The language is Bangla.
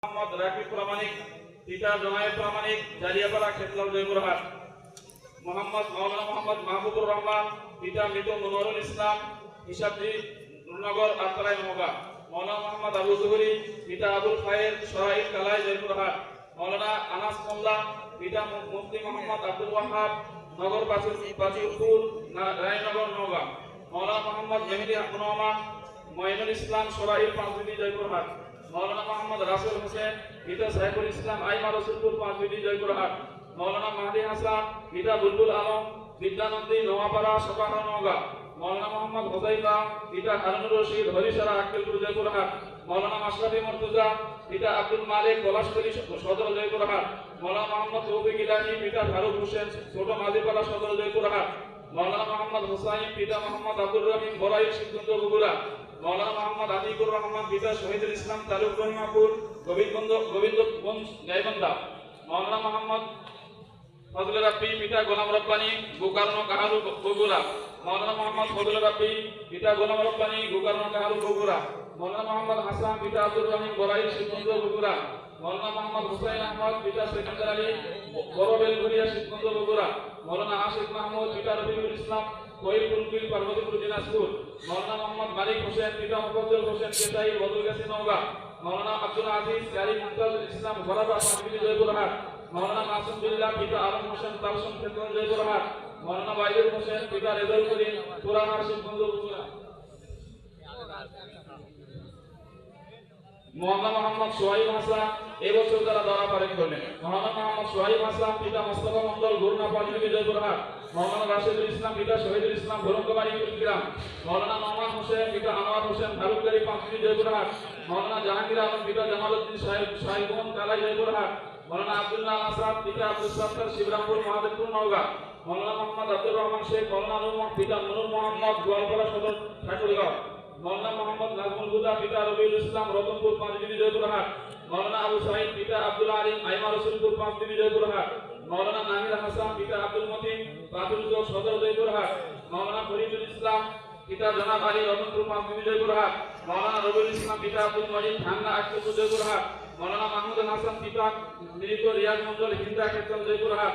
মোহাম্মদ রাকিব প্রামাণিক পিতা জনায়েব প্রামাণিক জারিয়াপাড়া খেতলাল জয়পুরহাট। মাওলানা মোহাম্মদ মাহবুবুর রহমান পিতা মৃত মনোয়ারুল ইসলাম হিসাবজি নগর আত্রাই নওগাঁ। মাওলানা মোহাম্মদ আবু জুহরি পিতা আবুল খায়ের সরাইল কালাই জয়পুরহাট। মাওলানা আনাস মোল্লা পিতা মুফতি মোহাম্মদ আব্দুল ওয়াহাব নগর বাজিউরপুর রায়নগর নওগাঁ। মাওলানা মোহাম্মদ মেহেদি মুনোয়ামা মঈনুল ইসলাম সরাইল পাঁচবিবি জয়পুরহাট। মাওলানা মোহাম্মদ রাসেল হোসেন পিতা সাইফুল ইসলাম আইমা রসুলপুর পাঁচবিবি জয়পুরহাট। মাওলানা মাহদি হাসান পিতা বুলবুল আলম বিদ্যানন্দী নোয়াপাড়া সাপাহার নওগাঁ। মাওলানা মোহাম্মদ হোসাইফা পিতা হারুনুর রশিদ হরিশারা আক্কেলপুর জয়পুরহাট। মাওলানা মাশরাফি মুর্তজা পিতা আব্দুল মালিক পলাশতলী সদর জয়পুরহাট। মাওলানা মোহাম্মদ তৌফিক ইলাহি পিতা ফারুক হোসেন ছোট মাঝিপাড়া সদর জয়পুরহাট। মাওলানা মোহাম্মদ হুসাইন পিতা মোহাম্মদ আব্দুর রহিম বড়াইল সিদ্ধন্দ বগুড়া। মাওলানা মোহাম্মদ আতিকুর রহমান পিতা শহীদুল ইসলাম তালুক রহিমাপুর গোবিন্দগঞ্জ গাইবান্ধা। মাওলানা মোহাম্মদ ফজলে রাব্বি পিতা গোলাম রব্বানী গোকারণ কাহালু বগুড়া। মাওলানা মোহাম্মদ ফজলে রাব্বি পিতা গোলাম রব্বানী গোকারণ কাহালু বগুড়া। মাওলানা মোহাম্মদ হাসান পিতা আব্দুর রহিম বড়াইল সিদ্ধন্দ বগুড়া। মাওলানা মোহাম্মদ হুসাইন আহমদ পিতা সেকেন্দার আলী বড়বেলঘরিয়া সিদ্ধন্দ বগুড়া। মাওলানা আশিক মাহমুদ পিতা রফিকুল ইসলাম কোয়েলপুর পার্বতীপুর দিনাজপুর। মাওলানা মোহাম্মদ মালিক হোসেন পিতা মুফাজ্জল হোসেন কেতাই বদলগাছি নওগাঁ। মাওলানা আব্দুল আজিজ কারি মুমতাজ ইসলাম ঘোড়াবা পাঁচবিবি জয়পুরহাট। মাওলানা মাসুম বিল্লাহ পিতা আলম হোসেন তালসম খেতলাল জয়পুরহাট। মাওলানা বাইদুল হোসেন পিতা রেজাউল করিম পুরানা শিবগঞ্জ বগুড়া। মাওলানা মোহাম্মদ সোহাইব হাসান এবছর তারা ধরা পারেন করলেন। মাওলানা মোহাম্মদ সোহাইব হাসান পিতা মোস্তফা মন্ডল গুরনা পাঁচবিবি জয়পুরহাট। মাওলানা রাশেদুল ইসলাম পিতা শহীদুল ইসলাম ভরঙ্গবাড়ি কুড়িগ্রাম। মাওলানা নোমান হোসেন পিতা আনোয়ার হোসেন ভালুকবাড়ি পাঁচবিবি জয়পুরহাট। মাওলানা জাহাঙ্গীর আলম পিতা জামালউদ্দিন সাহেবগঞ্জ কালাই জয়পুরহাট। মাওলানা আব্দুল্লাহ আসাদ পিতা আব্দুল সাত্তার শিবরামপুর মহাদেবপুর নওগাঁ। মাওলানা মোহাম্মদ আব্দুর রহমান শেখ মাওলানা পিতা নুরুল মোহাম্মদ গোয়ালপাড়া সদর ঠাকুরগাঁও। মাওলানা মোহাম্মদ নাজমুল হুদা পিতা রবিউল ইসলাম রতনপুর পাঁচবিবি জয়পুরহাট। মাওলানা আবু সাঈদ পিতা আব্দুল আলিম আইমা রসুলপুর পাঁচবিবি জয়পুরহাট। মাওলানা নাহিদ হাসান পিতা আব্দুল মতিন পাতুলচক সদর জয়পুরহাট। মাওলানা ফরিদুল ইসলাম পিতা জনাব আলী রতনপুর পাঁচবিবি জয়পুরহাট। মাওলানা রবিউল ইসলাম পিতা আব্দুল মজিদ ঠান্ডা আক্কেলপুর জয়পুরহাট। মাওলানা মাহমুদ হাসান পিতা মৃত রিয়াজ মন্ডল হিন্দা খেতলাল জয়পুরহাট।